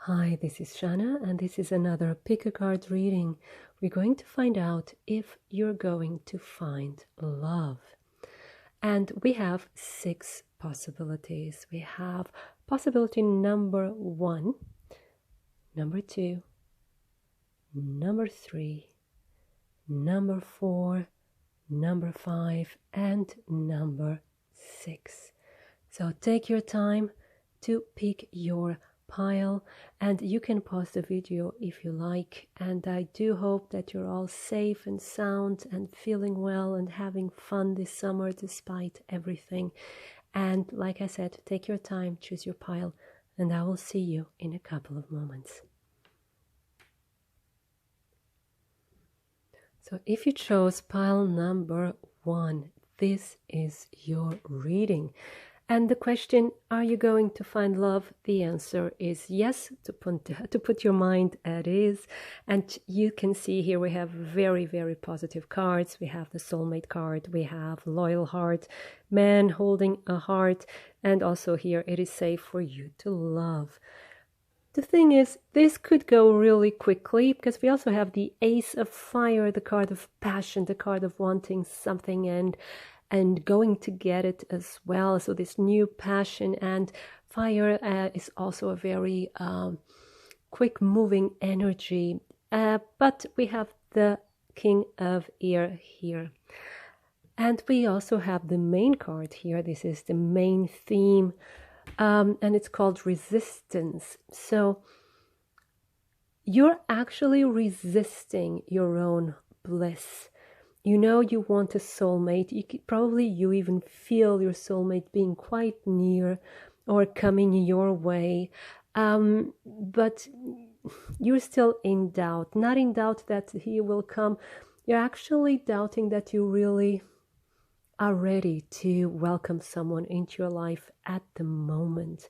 Hi, this is Shannah, and this is another pick a card reading. We're going to find out if you're going to find love. And we have 6 possibilities. We have possibility number 1, number 2, number 3, number 4, number 5, and number 6. So take your time to pick your pile, and you can pause the video if you like. And I do hope that you're all safe and sound and feeling well and having fun this summer despite everything. And like I said, take your time, choose your pile, and I will see you in a couple of moments. So if you chose pile number 1, this is your reading. And the question, are you going to find love? The answer is yes, to put your mind at ease. And you can see here we have very, very positive cards. We have the soulmate card, we have loyal heart, man holding a heart, and also here it is safe for you to love. The thing is, this could go really quickly because we also have the Ace of Fire, the card of passion, the card of wanting something and going to get it as well. So this new passion, and fire is also a very quick moving energy. But we have the King of Air here. And we also have the main card here. This is the main theme. And it's called resistance. So you're actually resisting your own bliss. You know you want a soulmate. You even feel your soulmate being quite near or coming your way. But you're still in doubt. Not in doubt that he will come. You're actually doubting that you really are ready to welcome someone into your life at the moment.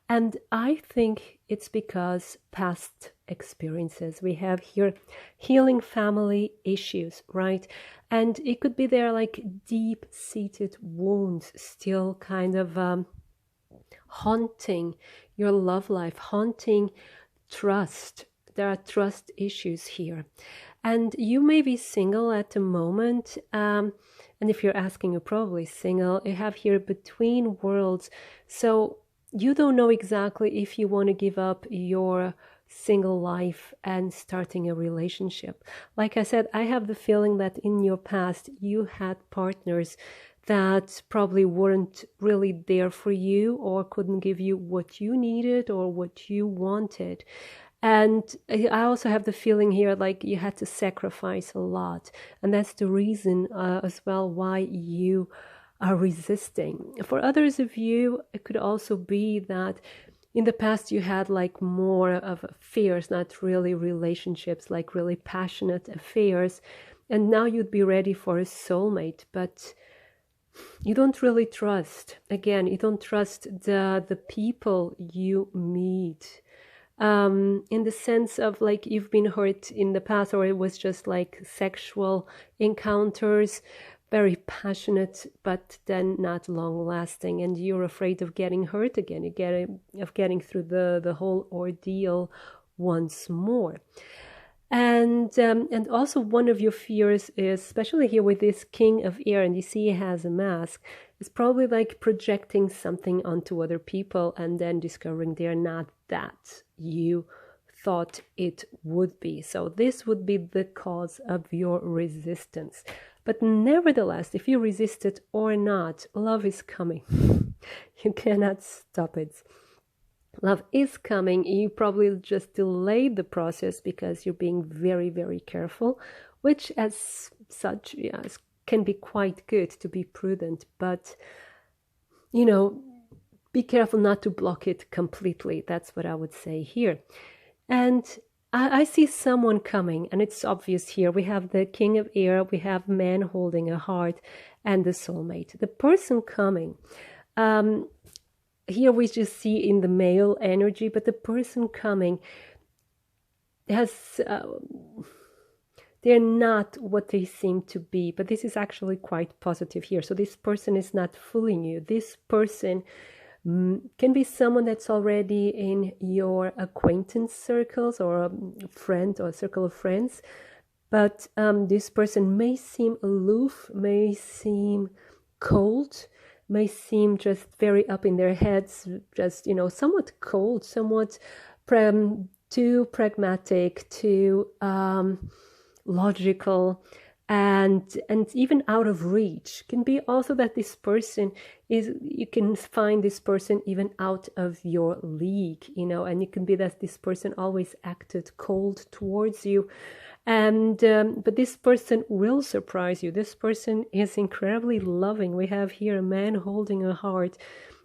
And I think it's because past experiences. We have here healing family issues, right? And it could be there like deep-seated wounds still kind of haunting your love life, haunting trust. There are trust issues here. And you may be single at the moment. And if you're asking, you're probably single. You have here between worlds. So you don't know exactly if you want to give up your single life and starting a relationship. Like I said, I have the feeling that in your past you had partners that probably weren't really there for you or couldn't give you what you needed or what you wanted. And I also have the feeling here like you had to sacrifice a lot. And that's the reason as well why you are resisting. For others of you, it could also be that in the past you had like more of affairs, not really relationships, like really passionate affairs. And now you'd be ready for a soulmate, but you don't really trust. Again, you don't trust the people you meet. In the sense of like you've been hurt in the past, or it was just like sexual encounters, very passionate, but then not long lasting, and you're afraid of getting hurt again, of getting through the whole ordeal once more. And also one of your fears is, especially here with this King of Air, and you see he has a mask, is probably like projecting something onto other people and then discovering they're not that you thought it would be. So this would be the cause of your resistance. But nevertheless, if you resist it or not, love is coming. You cannot stop it. Love is coming. You probably just delayed the process because you're being very, very careful, which as such, yes, can be quite good to be prudent. But, you know, be careful not to block it completely. That's what I would say here. And I see someone coming, and it's obvious here. We have the King of Air, we have man holding a heart, and the soulmate. The person coming, here we just see in the male energy, but the person coming has, they're not what they seem to be, but this is actually quite positive here. So this person is not fooling you. This person Can be someone that's already in your acquaintance circles or a friend or a circle of friends. But this person may seem aloof, may seem cold, may seem just very up in their heads, just, somewhat cold, somewhat too pragmatic, too logical, and even out of reach. Can be also that this person you can find this person even out of your league, and it can be that this person always acted cold towards you. And but this person will surprise you. This person is incredibly loving. We have here a man holding a heart,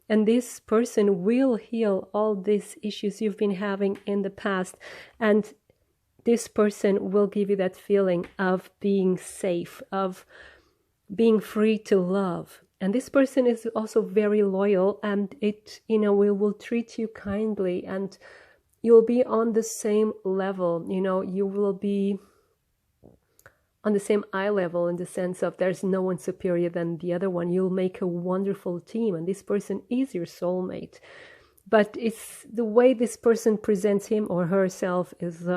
and this person will heal all these issues you've been having in the past, and this person will give you that feeling of being safe, of being free to love. And this person is also very loyal, and will treat you kindly, and you'll be on the same level. You will be on the same eye level, in the sense of there's no one superior than the other one. You'll make a wonderful team, and this person is your soulmate. But it's the way this person presents him or herself is,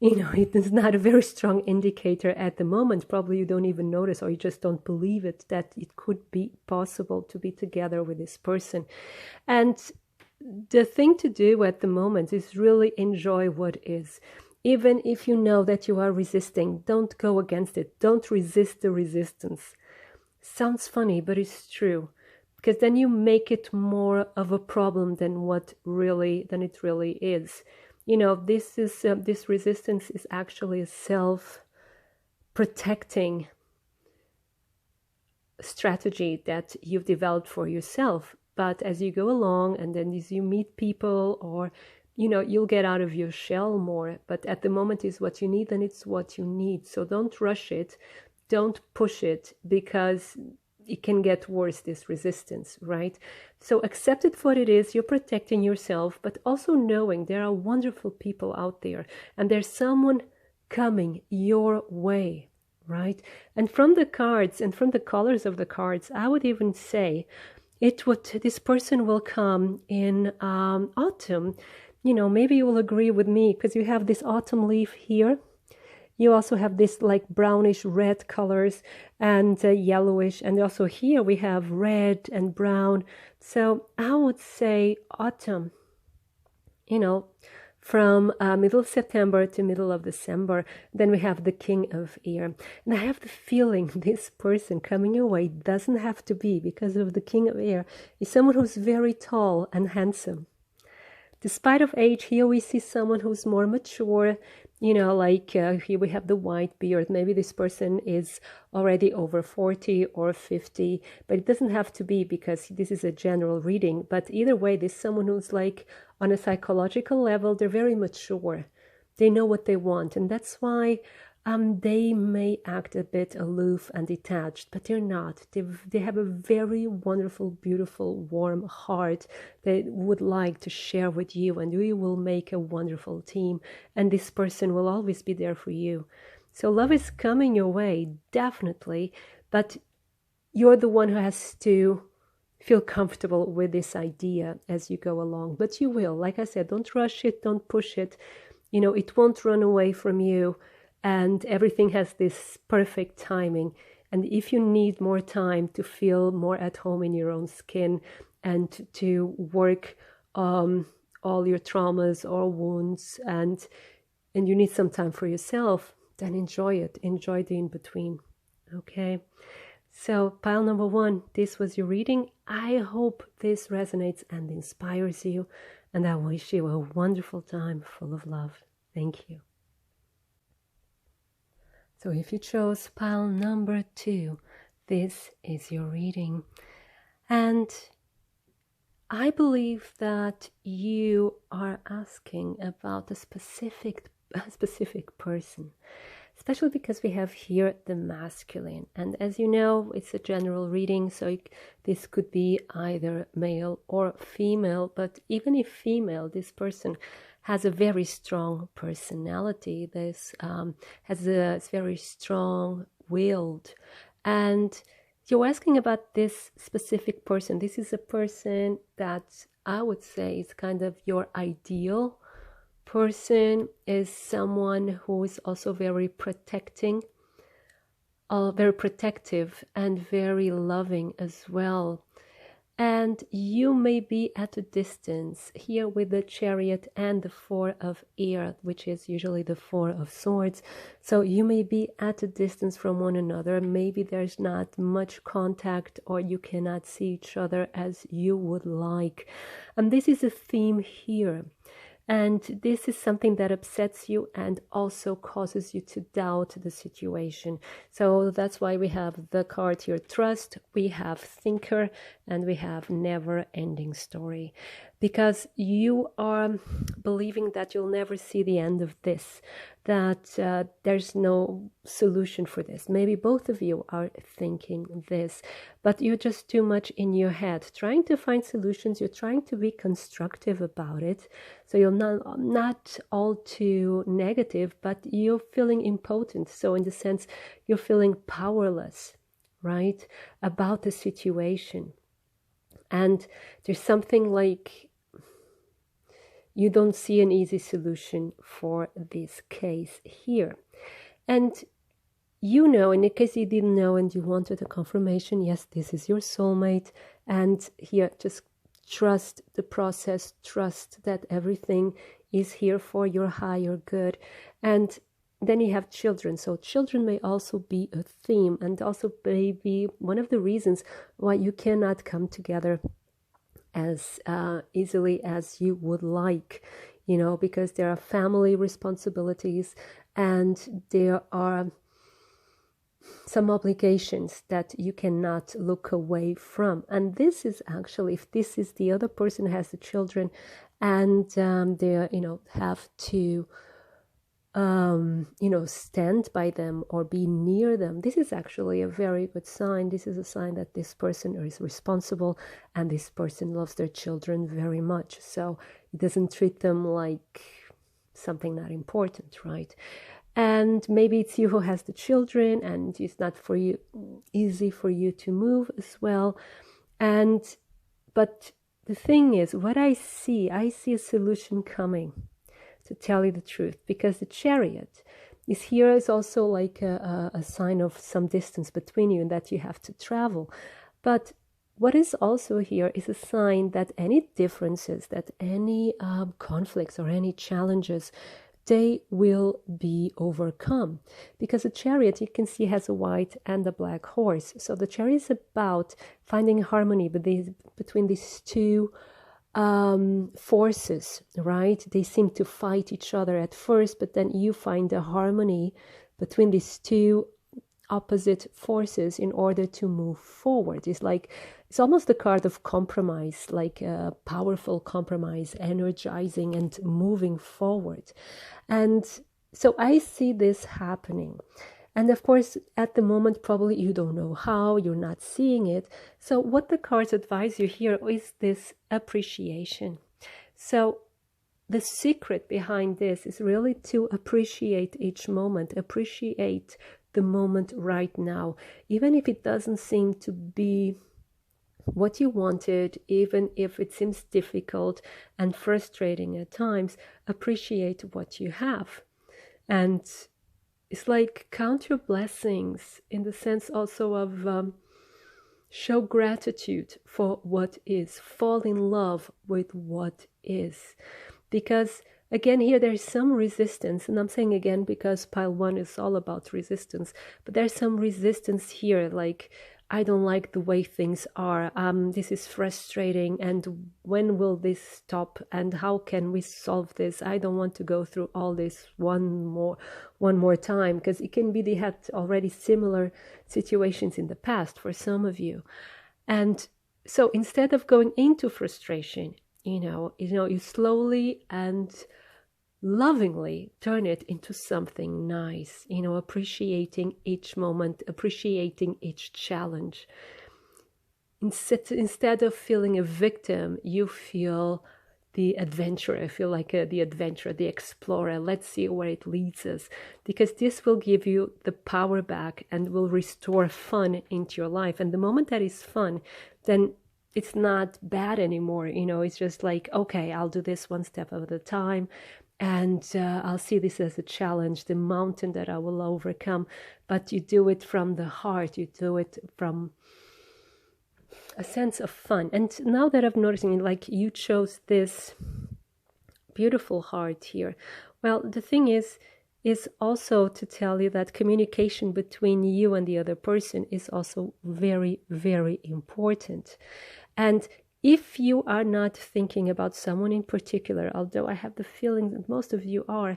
it is not a very strong indicator at the moment. Probably you don't even notice, or you just don't believe it, that it could be possible to be together with this person. And the thing to do at the moment is really enjoy what is. Even if you know that you are resisting, don't go against it. Don't resist the resistance. Sounds funny, but it's true. Because then you make it more of a problem than it really is. This resistance is actually a self-protecting strategy that you've developed for yourself. But as you go along, and then as you meet people, or you'll get out of your shell more. But at the moment is what you need, and it's what you need. So don't rush it. Don't push it, because it can get worse, this resistance, right? So accept it for what it is. You're protecting yourself, but also knowing there are wonderful people out there, and there's someone coming your way, right? And from the cards and from the colors of the cards, I would even say this person will come in autumn. Maybe you will agree with me, because you have this autumn leaf here. You also have this like brownish red colors and yellowish. And also here we have red and brown. So I would say autumn, from middle of September to middle of December. Then we have the King of Air. And I have the feeling this person coming your way doesn't have to be, because of the King of Air, is someone who's very tall and handsome. Despite of age, here we see someone who's more mature, here we have the white beard. Maybe this person is already over 40 or 50, but it doesn't have to be, because this is a general reading. But either way, there's someone who's like on a psychological level, they're very mature. They know what they want, and that's why they may act a bit aloof and detached, but they're not. They have a very wonderful, beautiful, warm heart they would like to share with you, and we will make a wonderful team, and this person will always be there for you. So love is coming your way, definitely, but you're the one who has to feel comfortable with this idea as you go along. But you will, like I said, don't rush it, don't push it. It won't run away from you. And everything has this perfect timing. And if you need more time to feel more at home in your own skin, and to work all your traumas or wounds, and you need some time for yourself, then enjoy it. Enjoy the in-between. Okay? So pile number 1, this was your reading. I hope this resonates and inspires you. And I wish you a wonderful time full of love. Thank you. So if you chose pile number 2, this is your reading. And I believe that you are asking about a specific person, especially because we have here the masculine. And as you know, it's a general reading, so this could be either male or female. But even if female, this person has a very strong personality. This is very strong-willed, and you're asking about this specific person. This is a person that I would say is kind of your ideal person, is someone who is also very protecting, very protective and very loving as well. And you may be at a distance here with the Chariot and the Four of Air, which is usually the Four of Swords. So you may be at a distance from one another. Maybe there's not much contact, or you cannot see each other as you would like. And this is a theme here. And this is something that upsets you and also causes you to doubt the situation. So that's why we have the card here, Trust, we have Thinker, and we have Never Ending Story. Because you are believing that you'll never see the end of this, that there's no solution for this. Maybe both of you are thinking this, but you're just too much in your head, trying to find solutions. You're trying to be constructive about it. So you're not all too negative, but you're feeling impotent. So in the sense, you're feeling powerless, right, about the situation. And there's something like you don't see an easy solution for this case here. And you know, in case you didn't know and you wanted a confirmation, yes, this is your soulmate. And here, just trust the process, trust that everything is here for your higher good. And then you have children. So children may also be a theme, and also maybe one of the reasons why you cannot come together as easily as you would like, you know, because there are family responsibilities and there are some obligations that you cannot look away from. And this is actually, if this is the other person who has the children and they, you know, have to you know, stand by them or be near them, this is actually a very good sign. This is a sign that this person is responsible and this person loves their children very much. So it doesn't treat them like something not important, right? And maybe it's you who has the children and it's not for you easy for you to move as well. But the thing is, what I see a solution coming, to tell you the truth, because the Chariot is here is also like a sign of some distance between you and that you have to travel. But what is also here is a sign that any differences, that any conflicts or any challenges, they will be overcome. Because the Chariot, you can see, has a white and a black horse. So the Chariot is about finding harmony between these two forces, right? They seem to fight each other at first, but then you find a harmony between these two opposite forces in order to move forward. It's almost the card of compromise, like a powerful compromise, energizing and moving forward. And so I see this happening. And of course, at the moment, probably you don't know how, you're not seeing it. So what the cards advise you here is this appreciation. So the secret behind this is really to appreciate each moment, appreciate the moment right now, even if it doesn't seem to be what you wanted, even if it seems difficult and frustrating at times. Appreciate what you have. And it's like count your blessings, in the sense also of show gratitude for what is. Fall in love with what is. Because again, here there's some resistance, and I'm saying again because pile 1 is all about resistance, but there's some resistance here, like, I don't like the way things are, this is frustrating, and when will this stop, and how can we solve this? I don't want to go through all this one more time, because it can be they had already similar situations in the past for some of you. And so instead of going into frustration, you slowly and lovingly turn it into something nice, appreciating each moment, appreciating each challenge. Instead of feeling a victim, you feel the adventurer. I feel like the adventurer, the explorer. Let's see where it leads us, because this will give you the power back and will restore fun into your life. And the moment that is fun, then it's not bad anymore. It's just like, okay, I'll do this one step at a time. And I'll see this as a challenge, the mountain that I will overcome. But you do it from the heart. You do it from a sense of fun. And now that I'm noticing, like, you chose this beautiful heart here. Well, the thing is also to tell you that communication between you and the other person is also very, very important. And if you are not thinking about someone in particular, although I have the feeling that most of you are,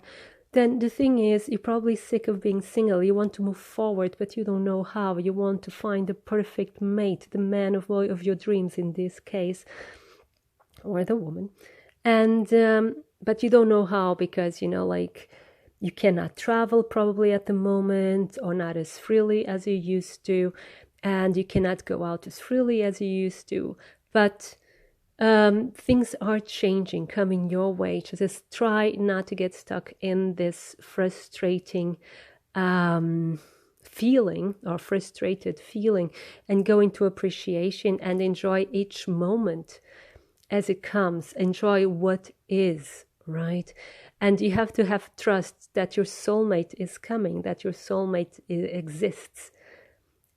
then the thing is, you're probably sick of being single. You want to move forward, but you don't know how. You want to find the perfect mate, the man of your dreams in this case, or the woman. And but you don't know how, because, like, you cannot travel probably at the moment, or not as freely as you used to, and you cannot go out as freely as you used to. But things are changing, coming your way. Just try not to get stuck in this frustrating feeling, or frustrated feeling, and go into appreciation and enjoy each moment as it comes. Enjoy what is, right? And you have to have trust that your soulmate is coming, that your soulmate exists.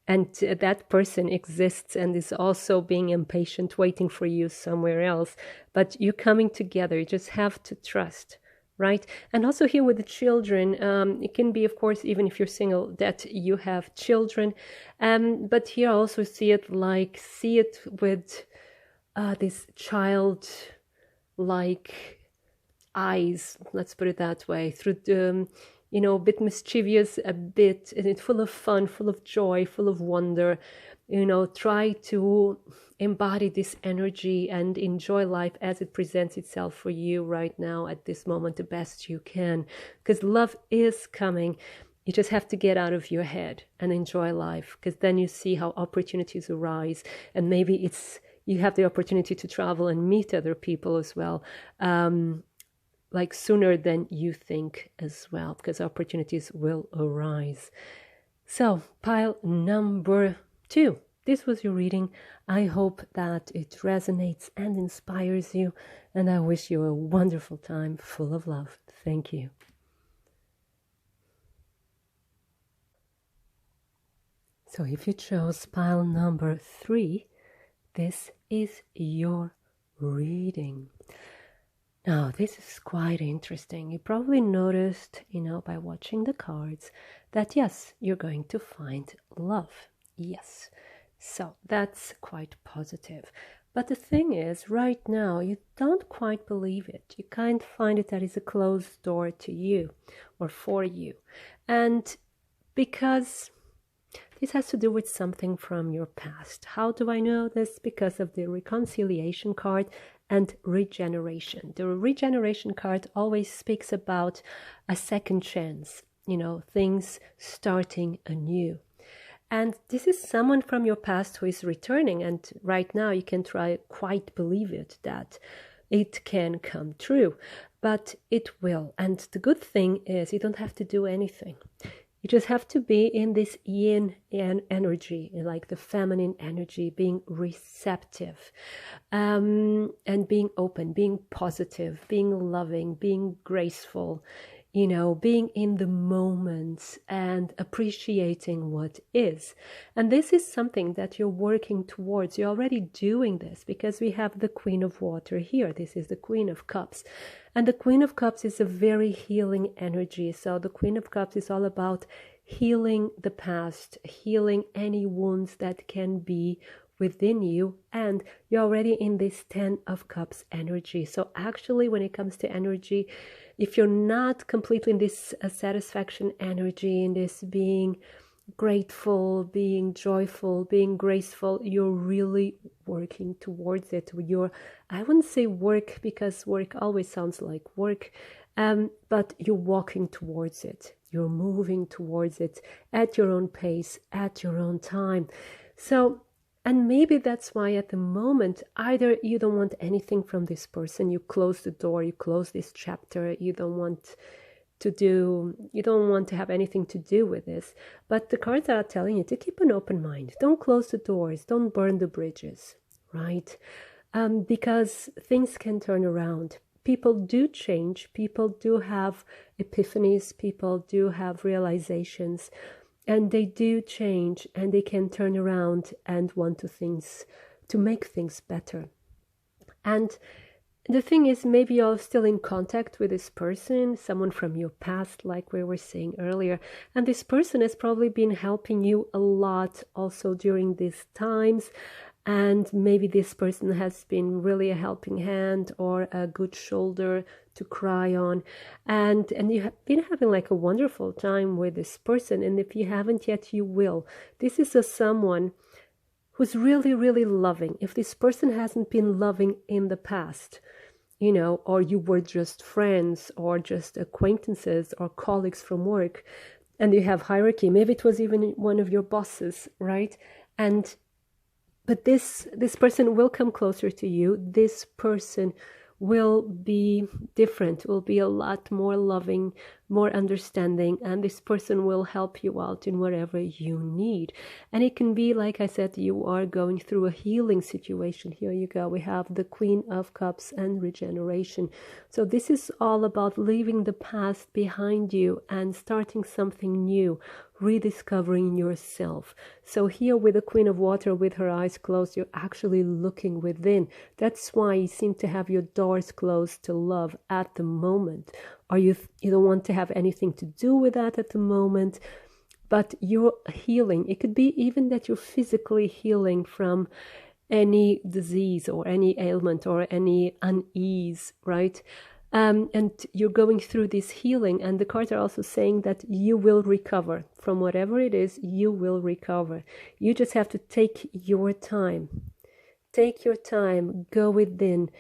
And that person exists and is also being impatient, waiting for you somewhere else. But you're coming together. You just have to trust, right? And also here with the children, it can be, of course, even if you're single, that you have children. But here I also see it with this child-like eyes, let's put it that way, through the... a bit mischievous, a bit, and it's full of fun, full of joy, full of wonder. Try to embody this energy and enjoy life as it presents itself for you right now at this moment the best you can, because love is coming. You just have to get out of your head and enjoy life, because then you see how opportunities arise, and maybe you have the opportunity to travel and meet other people as well. Like sooner than you think as well, because opportunities will arise. So, pile number 2. This was your reading. I hope that it resonates and inspires you, and I wish you a wonderful time full of love. Thank you. So if you chose pile number 3, this is your reading. Now, this is quite interesting. You probably noticed, by watching the cards, that yes, you're going to find love. Yes. So that's quite positive. But the thing is, right now, you don't quite believe it. You can't find it that is a closed door to you or for you. And because this has to do with something from your past. How do I know this? Because of the reconciliation card and regeneration. The regeneration card always speaks about a second chance, things starting anew. And this is someone from your past who is returning, and right now you can quite believe it, that it can come true, but it will. And the good thing is you don't have to do anything. You just have to be in this yin energy, like the feminine energy, being receptive, and being open, being positive, being loving, being graceful, being in the moment and appreciating what is. And this is something that you're working towards. You're already doing this, because we have the Queen of Water here. This is the Queen of Cups. And the Queen of Cups is a very healing energy. So the Queen of Cups is all about healing the past, healing any wounds that can be within you, and you're already in this 10 of Cups energy. So actually, when it comes to energy, if you're not completely in this satisfaction energy, in this being grateful, being joyful, being graceful, you're really working towards it. I wouldn't say work, because work always sounds like work, but you're walking towards it. You're moving towards it at your own pace, at your own time. So And maybe that's why at the moment, either you don't want anything from this person, you close the door, you close this chapter, you don't want to have anything to do with this. But the cards are telling you to keep an open mind. Don't close the doors, don't burn the bridges, right? Because things can turn around. People do change, people do have epiphanies, people do have realizations, and they do change, and they can turn around and want to make things better. And the thing is, maybe you're still in contact with this person, someone from your past, like we were saying earlier, and this person has probably been helping you a lot also during these times. And maybe this person has been really a helping hand or a good shoulder to cry on. And you have been having like a wonderful time with this person. And if you haven't yet, you will. This is someone who's really, really loving. If this person hasn't been loving in the past, or you were just friends or just acquaintances or colleagues from work, and you have hierarchy, maybe it was even one of your bosses, right? But this person will come closer to you. This person will be different, will be a lot more loving, more understanding, and this person will help you out in whatever you need. And it can be, like I said, you are going through a healing situation. Here you go. We have the Queen of Cups and regeneration. So this is all about leaving the past behind you and starting something new, rediscovering yourself. So here with the Queen of Water, with her eyes closed, you're actually looking within. That's why you seem to have your doors closed to love at the moment. Or you don't want to have anything to do with that at the moment. But you're healing. It could be even that you're physically healing from any disease or any ailment or any unease, right? And you're going through this healing, and the cards are also saying that you will recover from whatever it is. You will recover. You just have to take your time. Take your time, go within,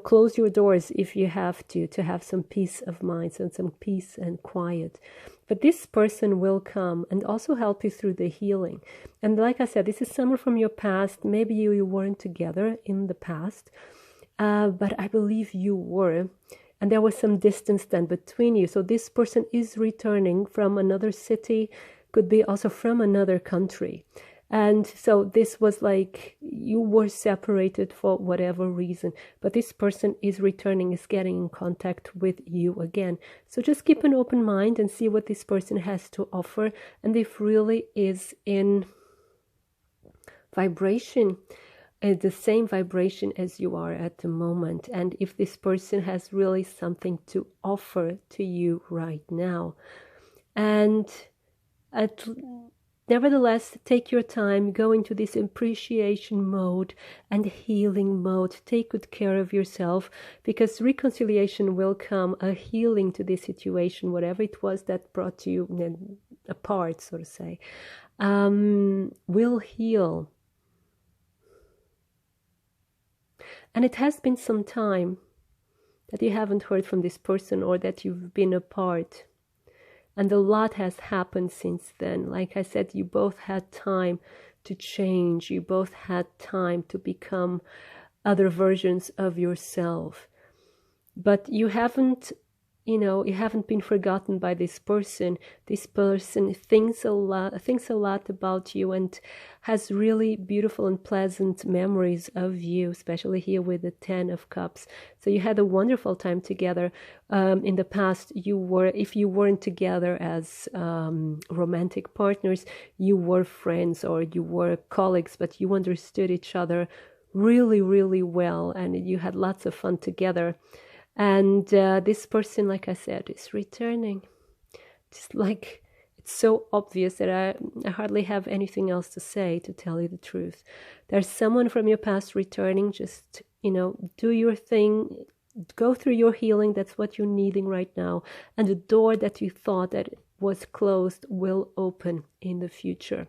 close your doors if you have to have some peace of mind and some peace and quiet. But this person will come and also help you through the healing. And like I said, this is someone from your past. Maybe you weren't together in the past, but I believe you were. And there was some distance then between you. So this person is returning from another city, could be also from another country. And so this was like you were separated for whatever reason, but this person is returning, is getting in contact with you again. So just keep an open mind and see what this person has to offer, and if really is in vibration, the same vibration as you are at the moment, and if this person has really something to offer to you right now. And nevertheless, take your time, go into this appreciation mode and healing mode. Take good care of yourself, because reconciliation will come, a healing to this situation, whatever it was that brought you apart, so to say, will heal. And it has been some time that you haven't heard from this person or that you've been apart. And a lot has happened since then. Like I said, you both had time to change. You both had time to become other versions of yourself. But you haven't been forgotten by this person. This person thinks a lot about you and has really beautiful and pleasant memories of you, especially here with the 10 of Cups. So you had a wonderful time together. In the past, if you weren't together as romantic partners, you were friends or you were colleagues, but you understood each other really, really well, and you had lots of fun together. And this person, like I said, is returning. Just like, it's so obvious that I hardly have anything else to say, to tell you the truth. There's someone from your past returning. Just, do your thing. Go through your healing. That's what you're needing right now. And the door that you thought that was closed will open in the future.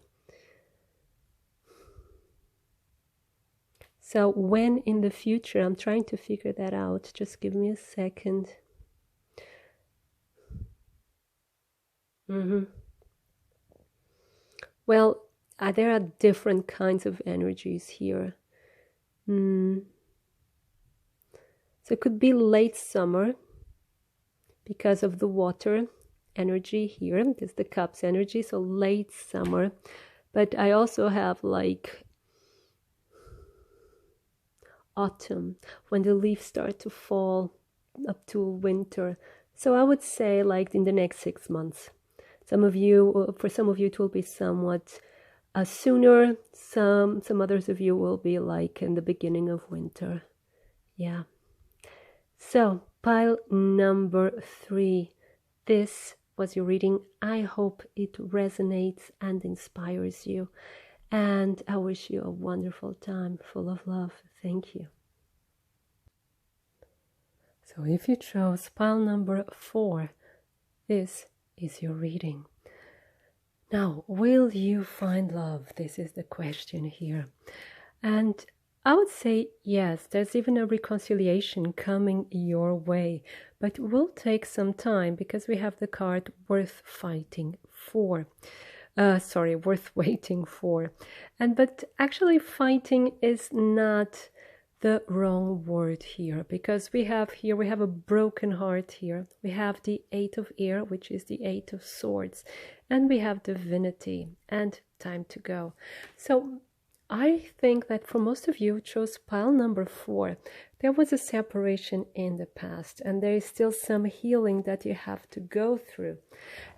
So when in the future, I'm trying to figure that out. Just give me a second. Well, there are different kinds of energies here. So it could be late summer because of the water energy here. This is the cups energy, so late summer. But I also have like autumn, when the leaves start to fall up to winter. So I would say like in the next 6 months. For some of you it will be somewhat sooner. Some others of you will be like in the beginning of winter. Yeah. So pile number 3. This was your reading. I hope it resonates and inspires you. And I wish you a wonderful time full of love. Thank you. So if you chose pile number 4, this is your reading. Now, will you find love? This is the question here. And I would say yes, there's even a reconciliation coming your way, but it will take some time because we have the card worth fighting for. Worth waiting for. But actually fighting is not the wrong word here, because we have a broken heart here. We have the 8 of Air, which is the 8 of Swords, and we have divinity and time to go. So I think that for most of you who chose pile number 4, there was a separation in the past, and there is still some healing that you have to go through.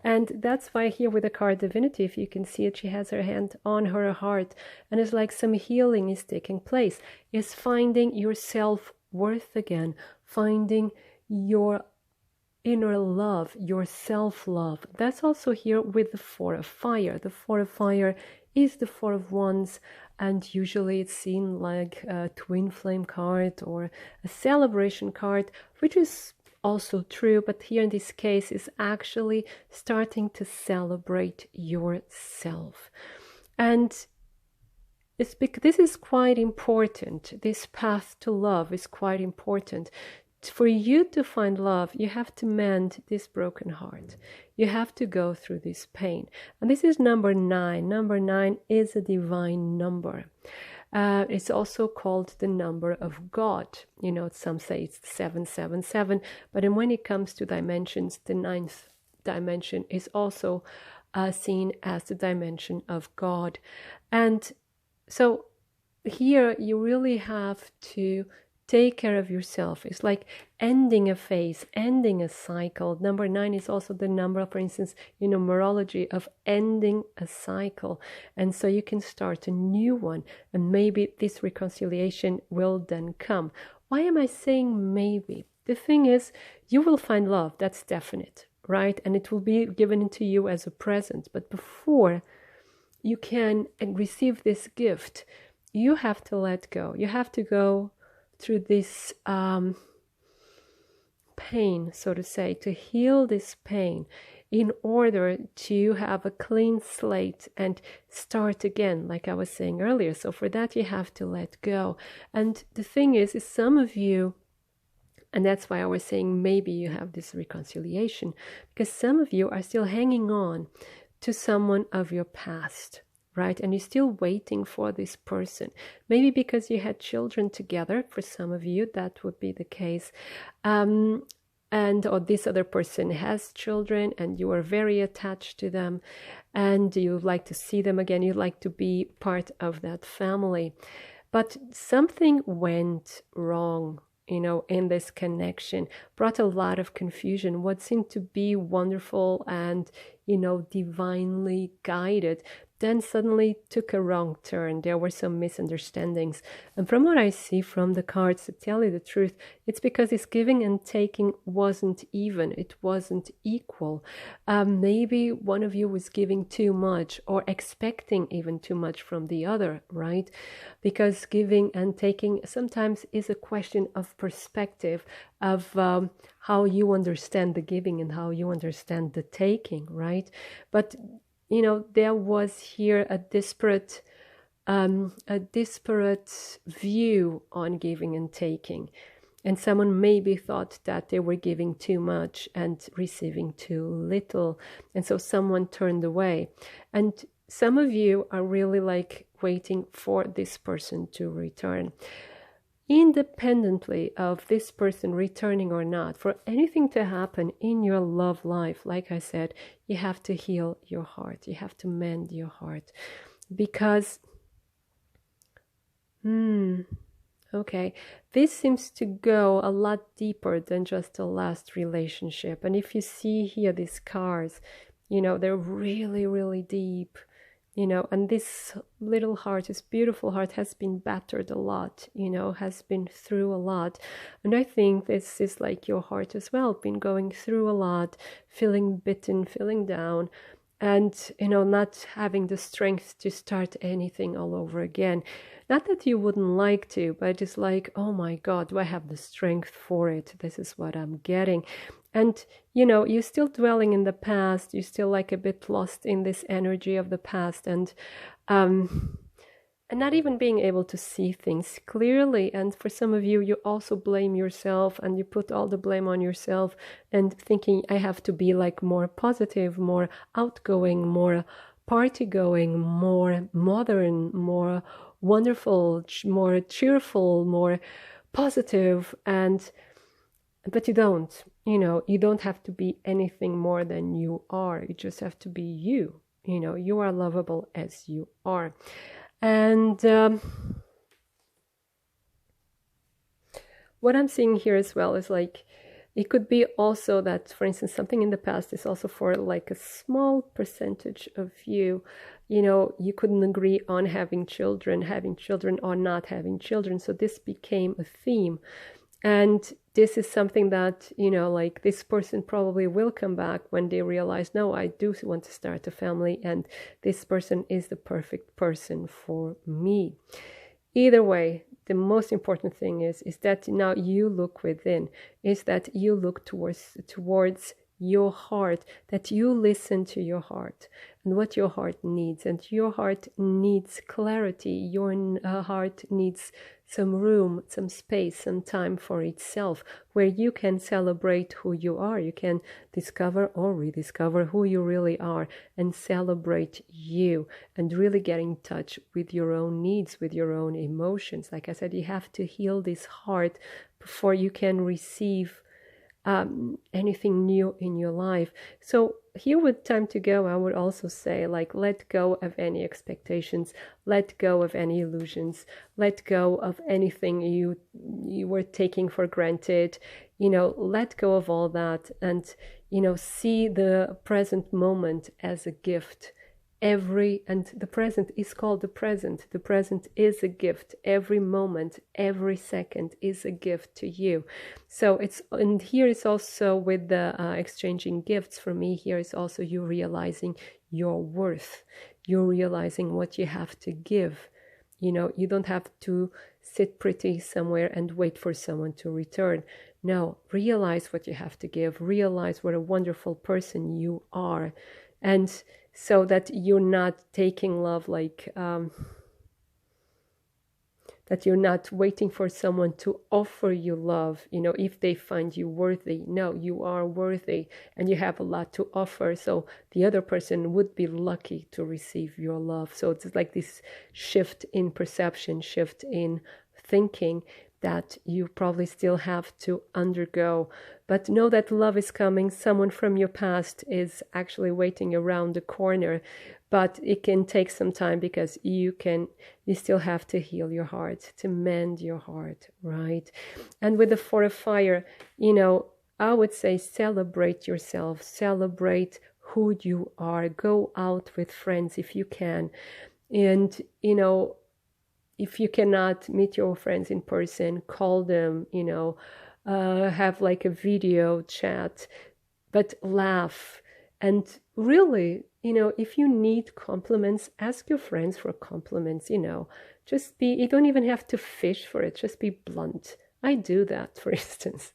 And that's why here with the card Divinity, if you can see it, she has her hand on her heart, and it's like some healing is taking place. Is finding your self-worth again, finding your inner love, your self-love. That's also here with the 4 of Fire. The 4 of Fire is the 4 of Wands, and usually it's seen like a twin flame card or a celebration card, which is also true, but here in this case is actually starting to celebrate yourself. And this is quite important. This path to love is quite important. For you to find love, you have to mend this broken heart. You have to go through this pain. And this is number 9. Number 9 is a divine number. It's also called the number of God. You know, some say it's 777. But then when it comes to dimensions, the 9th dimension is also seen as the dimension of God. And so here you really have to take care of yourself. It's like ending a phase, ending a cycle. Number 9 is also the number, for instance, in numerology, of ending a cycle. And so you can start a new one, and maybe this reconciliation will then come. Why am I saying maybe? The thing is, you will find love, that's definite, right? And it will be given to you as a present. But before you can receive this gift, you have to let go. You have to go through this pain, so to say, to heal this pain in order to have a clean slate and start again, like I was saying earlier. So for that, you have to let go. And the thing is some of you, and that's why I was saying maybe you have this reconciliation, because some of you are still hanging on to someone of your past, right? And you're still waiting for this person. Maybe because you had children together. For some of you, that would be the case. Or this other person has children and you are very attached to them and you like to see them again. You like to be part of that family. But something went wrong, you know, in this connection, brought a lot of confusion. What seemed to be wonderful and, you know, divinely guided, then suddenly took a wrong turn. There were some misunderstandings. And from what I see from the cards, to tell you the truth, it's because this giving and taking wasn't even. It wasn't equal. Maybe one of you was giving too much or expecting even too much from the other, right? Because giving and taking sometimes is a question of perspective, of how you understand the giving and how you understand the taking, right? But you know, there was here a disparate view on giving and taking. And someone maybe thought that they were giving too much and receiving too little. And so someone turned away. And some of you are really like waiting for this person to return. Independently of this person returning or not, for anything to happen in your love life, like I said, you have to heal your heart. You have to mend your heart. Because, okay, this seems to go a lot deeper than just a last relationship. And if you see here these scars, you know, they're really, really deep. You know, and this little heart, this beautiful heart, has been battered a lot, you know, has been through a lot. And I think this is like your heart as well, been going through a lot, feeling bitten, feeling down, and, you know, not having the strength to start anything all over again. Not that you wouldn't like to, but it's like, oh my God, do I have the strength for it? This is what I'm getting. And, you know, you're still dwelling in the past. You're still like a bit lost in this energy of the past, and not even being able to see things clearly. And for some of you, you also blame yourself, and you put all the blame on yourself and thinking, I have to be like more positive, more outgoing, more party going, more modern, more wonderful, more cheerful, more positive. But you don't. You know, you don't have to be anything more than you are. You just have to be you. You know, you are lovable as you are. And what I'm seeing here as well is like, it could be also that, for instance, something in the past is also for like a small percentage of you. You know, you couldn't agree on having children or not having children. So this became a theme. And this is something that, you know, like this person probably will come back when they realize, no, I do want to start a family, and this person is the perfect person for me. Either way, the most important thing is that now you look within, is that you look towards your heart, that you listen to your heart and what your heart needs. And your heart needs clarity. Your heart needs some room, some space, some time for itself, where you can celebrate who you are. You can discover or rediscover who you really are and celebrate you, and really get in touch with your own needs, with your own emotions. Like I said, you have to heal this heart before you can receive anything new in your life. So here with time to go, I would also say, like, let go of any expectations, let go of any illusions, let go of anything you were taking for granted, you know, let go of all that, and, you know, see the present moment as a gift. And the present is called the present. The present is a gift. Every moment, every second is a gift to you. So and here is also with the exchanging gifts. For me, here is also you realizing your worth. You're realizing what you have to give. You know, you don't have to sit pretty somewhere and wait for someone to return. No, realize what you have to give. Realize what a wonderful person you are. And so that you're not taking love like, that you're not waiting for someone to offer you love, you know, if they find you worthy. No, you are worthy and you have a lot to offer. So the other person would be lucky to receive your love. So it's like this shift in perception, shift in thinking that you probably still have to undergo. But know that love is coming. Someone from your past is actually waiting around the corner, but it can take some time because you still have to heal your heart, to mend your heart, right? And with the Four of Fire, you know, I would say celebrate yourself, celebrate who you are, go out with friends if you can. And, you know, if you cannot meet your friends in person, call them, you know, have like a video chat, but laugh. And really, you know, if you need compliments, ask your friends for compliments, you know, you don't even have to fish for it, just be blunt. I do that, for instance.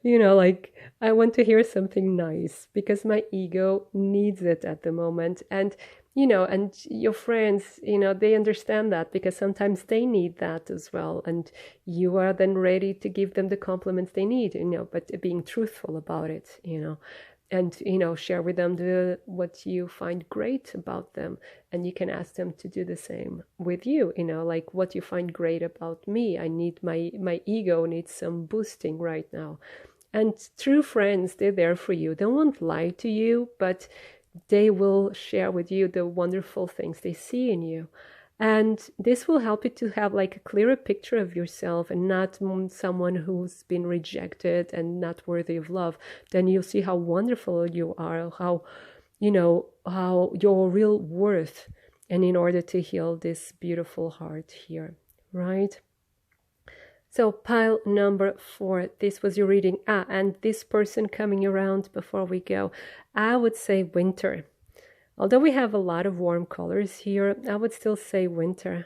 You know, like, I want to hear something nice because my ego needs it at the moment. And you know, and your friends, you know, they understand that because sometimes they need that as well. And you are then ready to give them the compliments they need, you know, but being truthful about it, you know. and share with them what you find great about them, and you can ask them to do the same with you, like what you find great about me. I need my ego needs some boosting right now. And true friends, they're there for you. They won't lie to you, but they will share with you the wonderful things they see in you. And this will help you to have like a clearer picture of yourself, and not someone who's been rejected and not worthy of love. Then you'll see how wonderful you are, how your real worth, and in order to heal this beautiful heart here, right? So pile number 4, this was your reading. And this person coming around before we go, I would say winter. Although we have a lot of warm colors here, I would still say winter.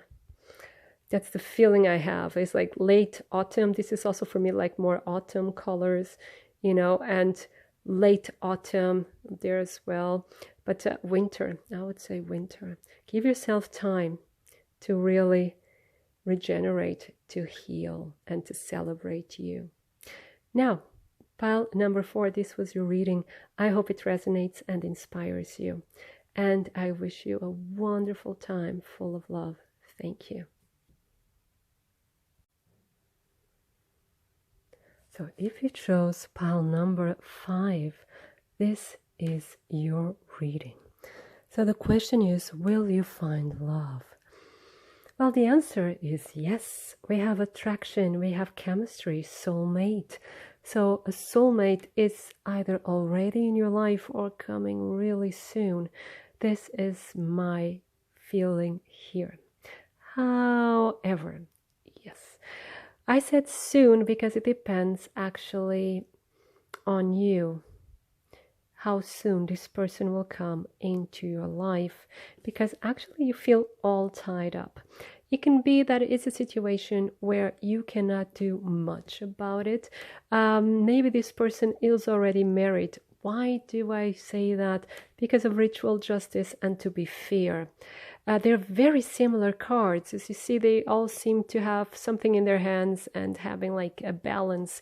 That's the feeling I have. It's like late autumn. This is also for me like more autumn colors, and late autumn there as well. But winter, I would say winter. Give yourself time to really regenerate, to heal, and to celebrate you. Now, pile number 4, this was your reading. I hope it resonates and inspires you. And I wish you a wonderful time full of love. Thank you. So if you chose pile number 5, this is your reading. So the question is, will you find love? Well, the answer is yes. We have attraction, we have chemistry, soulmate. So a soulmate is either already in your life or coming really soon. This is my feeling here. However, yes, I said soon because it depends actually on you, how soon this person will come into your life, because actually you feel all tied up. It can be that it's a situation where you cannot do much about it. Maybe this person is already married. Why do I say that? Because of ritual justice and to be fair. They're very similar cards. As you see, they all seem to have something in their hands and having like a balance.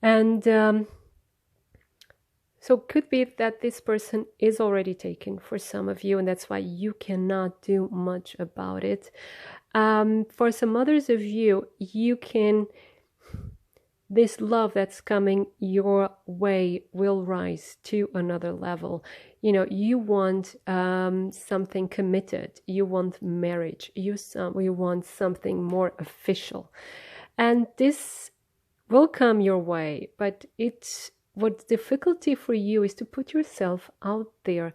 And so it could be that this person is already taken for some of you, and that's why you cannot do much about it. For some others of you, this love that's coming your way will rise to another level. You want something committed. You want marriage. You want something more official. And this will come your way, but what's difficulty for you is to put yourself out there.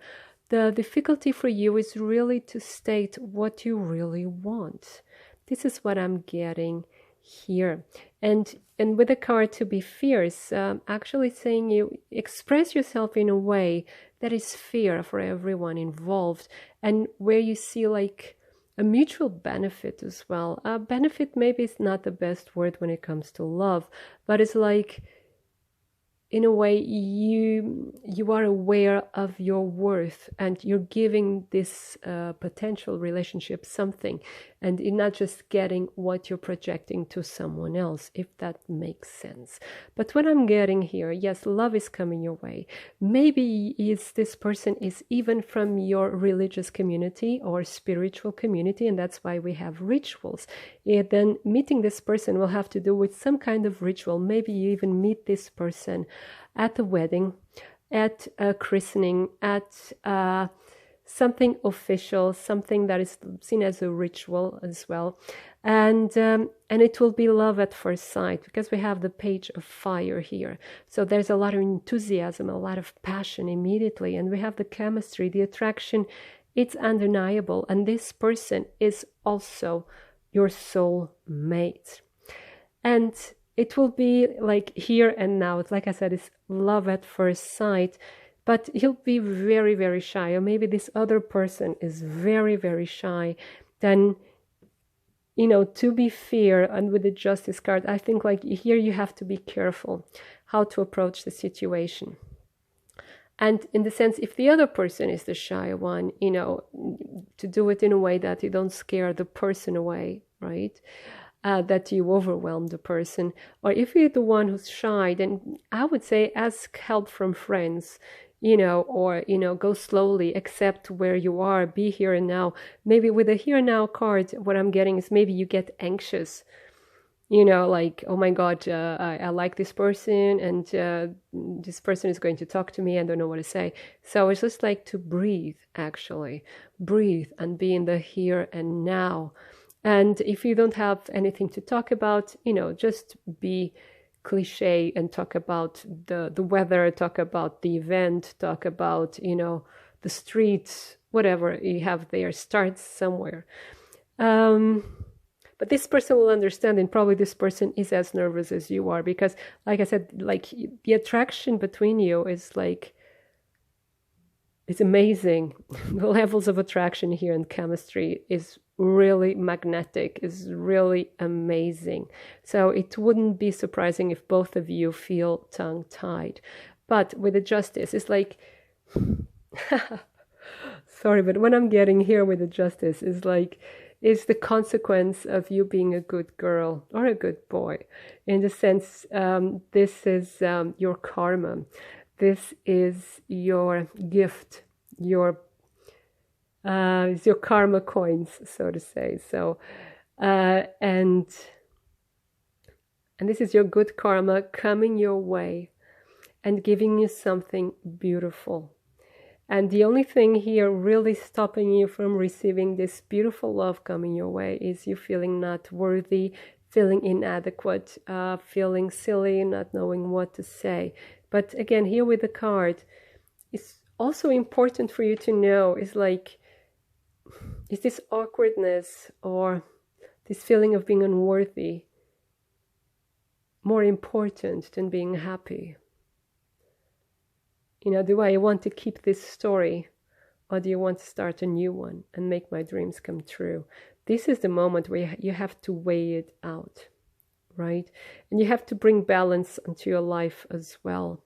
The difficulty for you is really to state what you really want. This is what I'm getting here. And with the card to be fierce, actually saying you express yourself in a way that is fair for everyone involved, and where you see like a mutual benefit as well. Benefit maybe is not the best word when it comes to love, but it's like, in a way, you are aware of your worth, and you're giving this potential relationship something, and you're not just getting what you're projecting to someone else, if that makes sense. But what I'm getting here, yes, love is coming your way. Maybe this person is even from your religious community or spiritual community, and that's why we have rituals. Then meeting this person will have to do with some kind of ritual. Maybe you even meet this person at a wedding, at a christening, at something official, something that is seen as a ritual as well. And it will be love at first sight, because we have the page of fire here. So there's a lot of enthusiasm, a lot of passion immediately. And we have the chemistry, the attraction. It's undeniable. And this person is also your soul mate. And it will be like here and now. It's like I said, it's love at first sight, but he'll be very, very shy. Or maybe this other person is very, very shy. Then, to be fair, and with the justice card, I think like here you have to be careful how to approach the situation. And in the sense, if the other person is the shy one, to do it in a way that you don't scare the person away, right? That you overwhelm the person. Or if you're the one who's shy, then I would say ask help from friends. or, go slowly, accept where you are, be here and now. Maybe with the here and now card, what I'm getting is maybe you get anxious, like, oh my God, I like this person, and this person is going to talk to me. I don't know what to say. So it's just like to breathe, actually. Breathe and be in the here and now. And if you don't have anything to talk about, just be cliche and talk about the weather, talk about the event, talk about, the streets, whatever you have there. Start somewhere. But this person will understand, and probably this person is as nervous as you are, because like I said, like the attraction between you is like, it's amazing. The levels of attraction here in chemistry is really magnetic, is really amazing. So it wouldn't be surprising if both of you feel tongue-tied. But with the justice, it's like, sorry, but what I'm getting here with the justice is like, is the consequence of you being a good girl or a good boy. In the sense, this is your karma. This is your gift, is your karma coins, so to say. So, and this is your good karma coming your way and giving you something beautiful. And the only thing here really stopping you from receiving this beautiful love coming your way is you feeling not worthy, feeling inadequate, feeling silly, not knowing what to say. But again, here with the card, it's also important for you to know is like, is this awkwardness or this feeling of being unworthy more important than being happy? Do I want to keep this story, or do you want to start a new one and make my dreams come true? This is the moment where you have to weigh it out, right? And you have to bring balance into your life as well.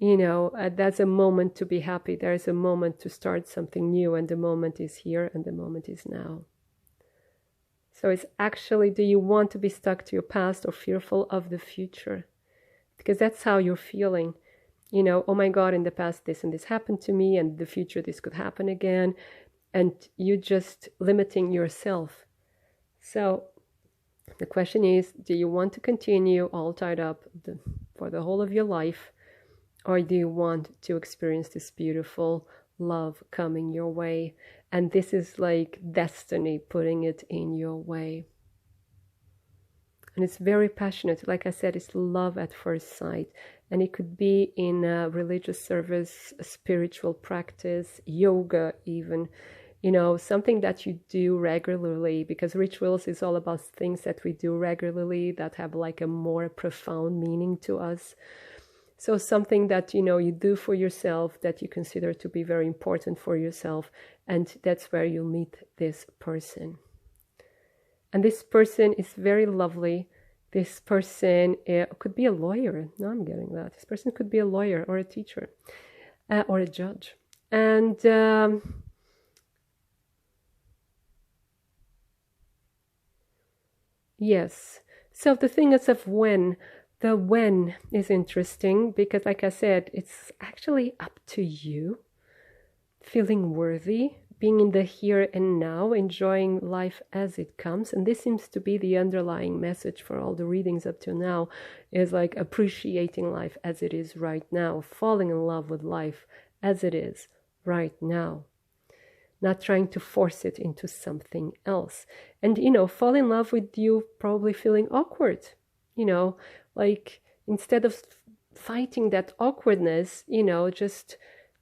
That's a moment to be happy. There's a moment to start something new, and the moment is here and the moment is now. So it's actually, do you want to be stuck to your past or fearful of the future? Because that's how you're feeling. Oh my God, in the past this and this happened to me, and the future this could happen again. And you're just limiting yourself. So the question is, do you want to continue all tied up for the whole of your life? Or do you want to experience this beautiful love coming your way? And this is like destiny putting it in your way. And it's very passionate. Like I said, it's love at first sight. And it could be in a religious service, a spiritual practice, yoga even, something that you do regularly, because rituals is all about things that we do regularly that have like a more profound meaning to us. So something that, you do for yourself that you consider to be very important for yourself. And that's where you'll meet this person. And this person is very lovely. This person could be a lawyer. No, I'm getting that. This person could be a lawyer or a teacher or a judge. And yes. So the thing is of when. The when is interesting because, like I said, it's actually up to you. Feeling worthy, being in the here and now, enjoying life as it comes. And this seems to be the underlying message for all the readings up to now, is like appreciating life as it is right now, falling in love with life as it is right now, not trying to force it into something else. And, fall in love with you probably feeling awkward, like instead of fighting that awkwardness, just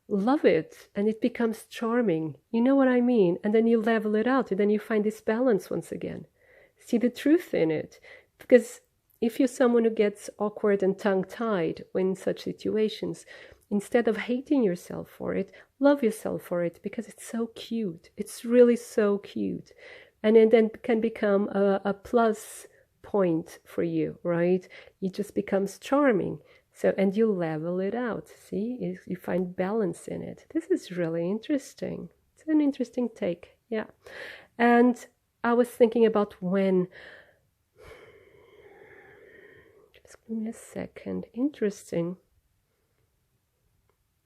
love it, and it becomes charming. You know what I mean? And then you level it out, and then you find this balance once again. See the truth in it. Because if you're someone who gets awkward and tongue-tied in such situations, instead of hating yourself for it, love yourself for it, because it's so cute. It's really so cute. And it then can become a plus point for you, right? It just becomes charming. So, and you level it out. See, you find balance in it. This is really interesting. It's an interesting take. Yeah. And I was thinking about when. Just give me a second. Interesting.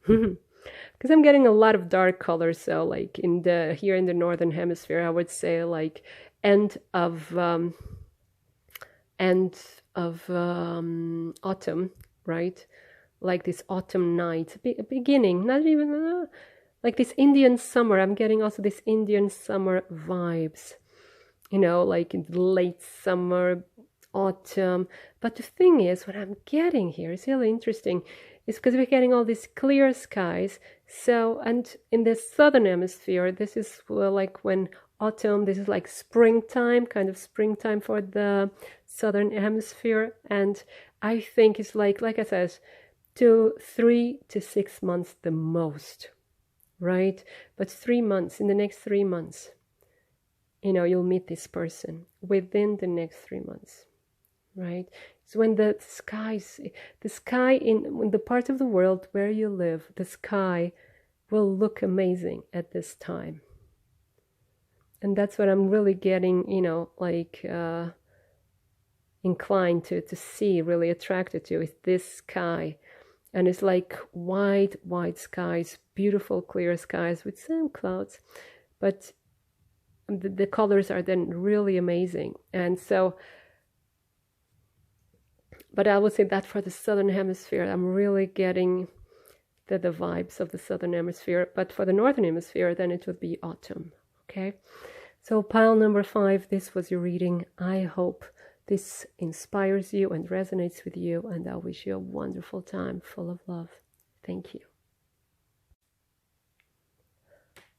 Because I'm getting a lot of dark colors. So like here in the northern hemisphere, I would say like end of autumn, right? Like this autumn night, beginning, not even like this Indian summer. I'm getting also this Indian summer vibes, you know, like in late summer, autumn. But the thing is, what I'm getting here is really interesting, is because we're getting all these clear skies. So, and in the southern hemisphere, this is like when autumn, this is like springtime, kind of springtime for the southern hemisphere. And I think it's like I said, 3 to 6 months the most, right? But 3 months, in the next 3 months, you know, you'll meet this person within the next 3 months, right? So when the sky in the part of the world where you live, the sky will look amazing at this time. And that's what I'm really getting, you know, like inclined to see, really attracted to, is this sky. And it's like white skies, beautiful clear skies with some clouds, but the colors are then really amazing. And so, but I would say that for the southern hemisphere, I'm really getting the vibes of the southern hemisphere. But for the northern hemisphere, then it would be autumn. Okay, so pile number 5, this was your reading. I hope this inspires you and resonates with you, and I wish you a wonderful time full of love. Thank you.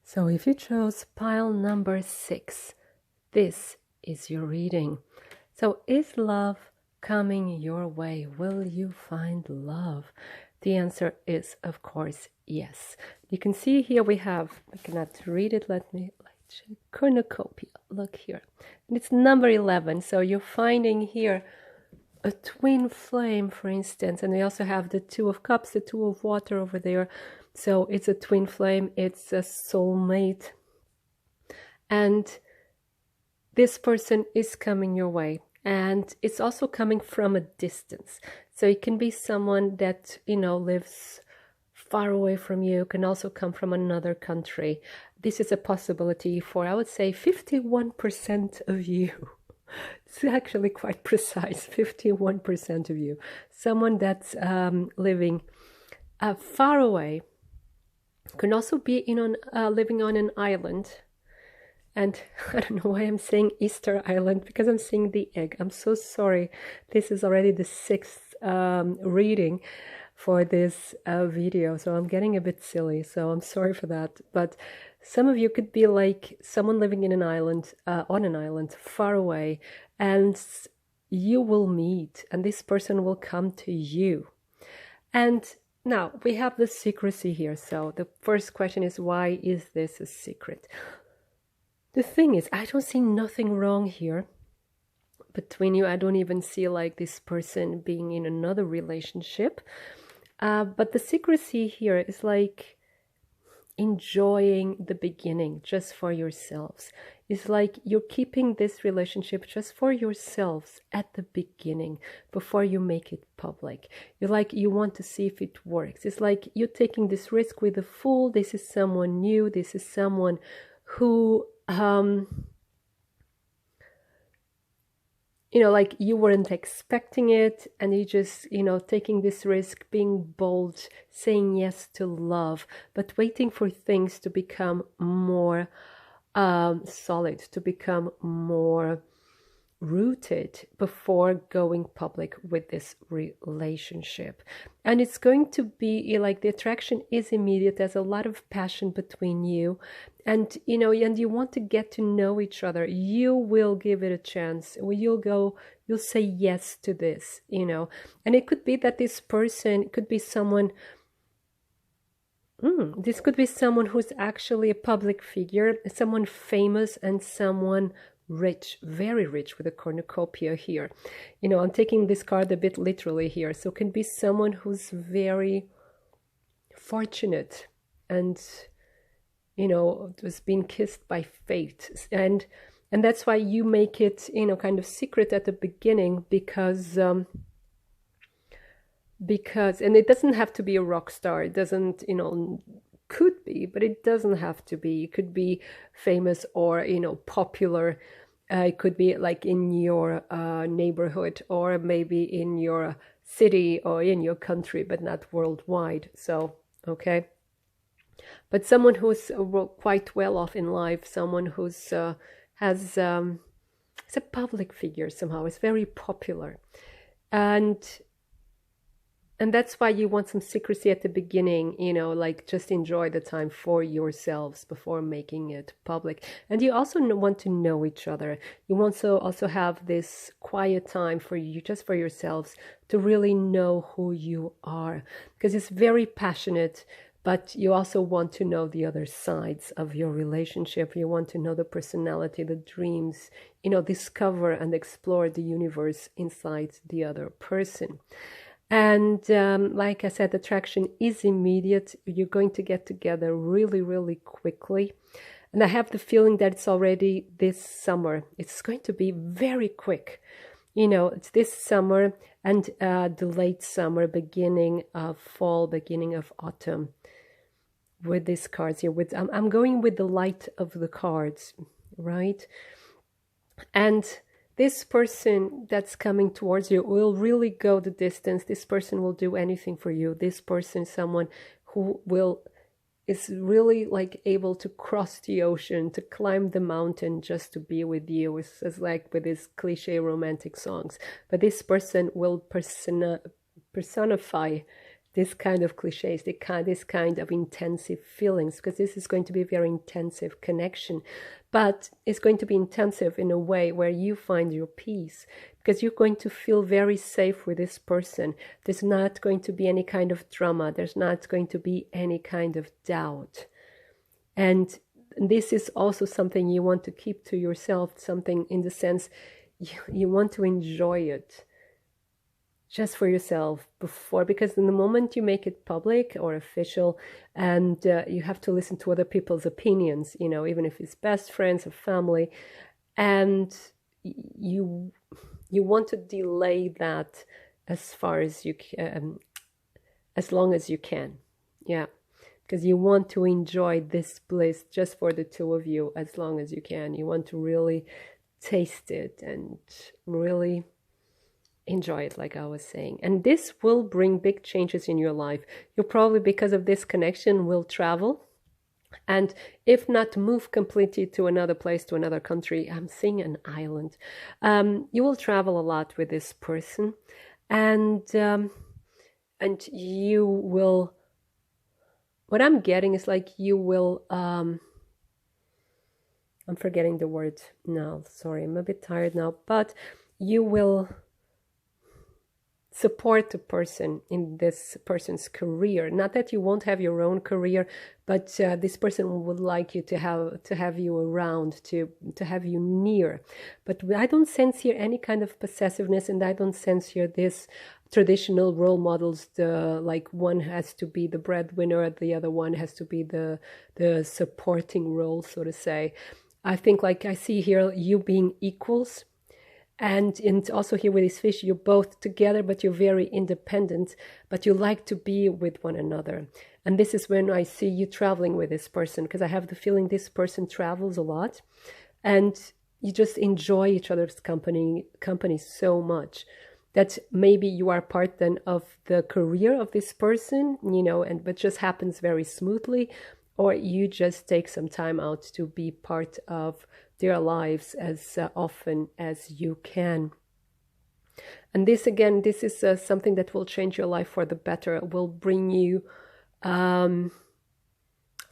So if you chose pile number 6, this is your reading. So is love coming your way? Will you find love? The answer is, of course, yes. You can see here we have, I cannot read it, let me check, cornucopia, look here. And it's number 11, so you're finding here a twin flame, for instance, and we also have the 2 of cups, the 2 of water over there. So it's a twin flame, it's a soulmate. And this person is coming your way. And it's also coming from a distance. So it can be someone that, you know, lives far away from you, can also come from another country. This is a possibility for, I would say, 51% of you. It's actually quite precise, 51% of you. Someone that's living far away, can also be living on an island. And I don't know why I'm saying Easter Island, because I'm seeing the egg. I'm so sorry. This is already the 6th reading for this video, so I'm getting a bit silly, so I'm sorry for that. But some of you could be like someone living in an island, on an island, far away, and you will meet, and this person will come to you. And now we have the secrecy here. So the first question is, why is this a secret? The thing is, I don't see nothing wrong here between you. I don't even see like this person being in another relationship. But the secrecy here is like enjoying the beginning just for yourselves. It's like you're keeping this relationship just for yourselves at the beginning before you make it public. You're like, you want to see if it works. It's like you're taking this risk with a fool. This is someone new. This is someone who you know, like you weren't expecting it, and you just, you know, taking this risk, being bold, saying yes to love, but waiting for things to become more solid, to become more rooted before going public with this relationship. And it's going to be like the attraction is immediate. There's a lot of passion between you, and you know, and you want to get to know each other. You will give it a chance. You'll say yes to this, you know. And it could be that this person could be someone, this could be someone who's actually a public figure, someone famous, and someone rich, very rich, with a cornucopia here. You know, I'm taking this card a bit literally here. So it can be someone who's very fortunate and, you know, was being kissed by fate. And that's why you make it, you know, kind of secret at the beginning, because because, and it doesn't have to be a rock star. It doesn't, you know, could be, but it doesn't have to be. It could be famous or, you know, popular. It could be like in your neighborhood, or maybe in your city or in your country, but not worldwide. So, okay. But someone who's quite well off in life, someone who's has is a public figure somehow, is very popular, and that's why you want some secrecy at the beginning, you know, like just enjoy the time for yourselves before making it public. And you also want to know each other. You want to also have this quiet time for you, just for yourselves, to really know who you are, because it's very passionate. But you also want to know the other sides of your relationship. You want to know the personality, the dreams, you know, discover and explore the universe inside the other person. And like I said, attraction is immediate. You're going to get together really, really quickly. And I have the feeling that it's already this summer. It's going to be very quick. You know, it's this summer and the late summer, beginning of fall, beginning of autumn. With these cards here, I'm going with the light of the cards, right? And this person that's coming towards you will really go the distance. This person will do anything for you. This person, someone who is really like able to cross the ocean, to climb the mountain just to be with you. It's like with these cliche romantic songs. But this person will personify this kind of cliches, this kind of intensive feelings, because this is going to be a very intensive connection. But it's going to be intensive in a way where you find your peace, because you're going to feel very safe with this person. There's not going to be any kind of drama. There's not going to be any kind of doubt. And this is also something you want to keep to yourself, something in the sense you want to enjoy it just for yourself before, because in the moment you make it public or official, and you have to listen to other people's opinions, you know, even if it's best friends or family, and you want to delay that as far as you can, as long as you can, yeah, because you want to enjoy this bliss just for the two of you as long as you can. You want to really taste it and really enjoy it, like I was saying. And this will bring big changes in your life. You probably, because of this connection, will travel, and if not move completely to another place, to another country. I'm seeing an island. You will travel a lot with this person, and you will, what I'm getting is like you will I'm forgetting the word now, sorry, I'm a bit tired now, but you will support the person in this person's career. Not that you won't have your own career, but this person would like you to have you around, to have you near. But I don't sense here any kind of possessiveness, and I don't sense here this traditional role models, like one has to be the breadwinner, the other one has to be the supporting role, so to say. I think, like I see here, you being equals. And also here with this fish, you're both together, but you're very independent, but you like to be with one another. And this is when I see you traveling with this person, because I have the feeling this person travels a lot, and you just enjoy each other's company so much that maybe you are part then of the career of this person, you know, but just happens very smoothly, or you just take some time out to be part of their lives as often as you can. And this, again, this is something that will change your life for the better. It will bring you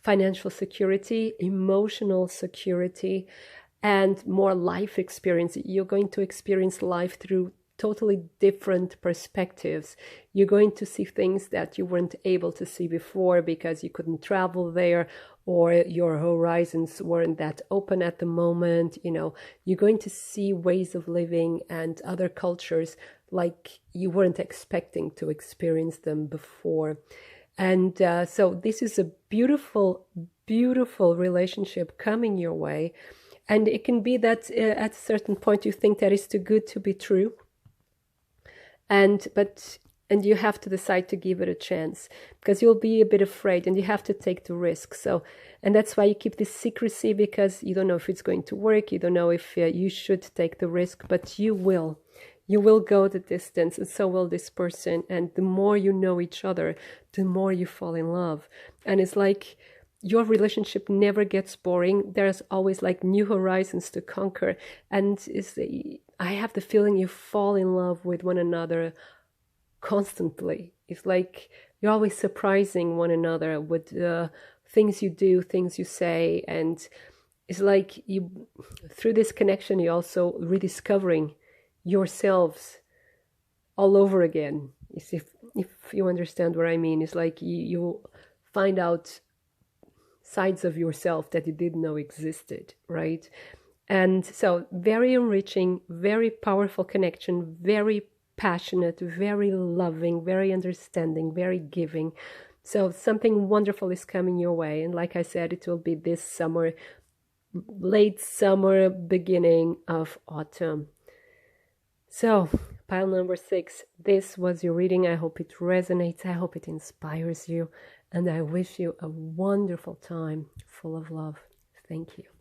financial security, emotional security, and more life experience. You're going to experience life through totally different perspectives. You're going to see things that you weren't able to see before because you couldn't travel there, or your horizons weren't that open at the moment. You know, you're going to see ways of living and other cultures like you weren't expecting to experience them before. And so this is a beautiful, beautiful relationship coming your way. And it can be that at a certain point you think that is too good to be true. But and you have to decide to give it a chance, because you'll be a bit afraid and you have to take the risk. So, and that's why you keep this secrecy, because you don't know if it's going to work. You don't know if you should take the risk, but you will. You will go the distance, and so will this person. And the more you know each other, the more you fall in love. And it's like your relationship never gets boring. There's always like new horizons to conquer. And I have the feeling you fall in love with one another constantly. It's like you're always surprising one another with things you do, things you say. And it's like you, through this connection, you're also rediscovering yourselves all over again. If you understand what I mean, it's like you find out sides of yourself that you didn't know existed, right? And so very enriching, very powerful connection, very passionate, very loving, very understanding, very giving. So something wonderful is coming your way. And like I said, it will be this summer, late summer, beginning of autumn. So, pile number 6, this was your reading. I hope it resonates. I hope it inspires you. And I wish you a wonderful time full of love. Thank you.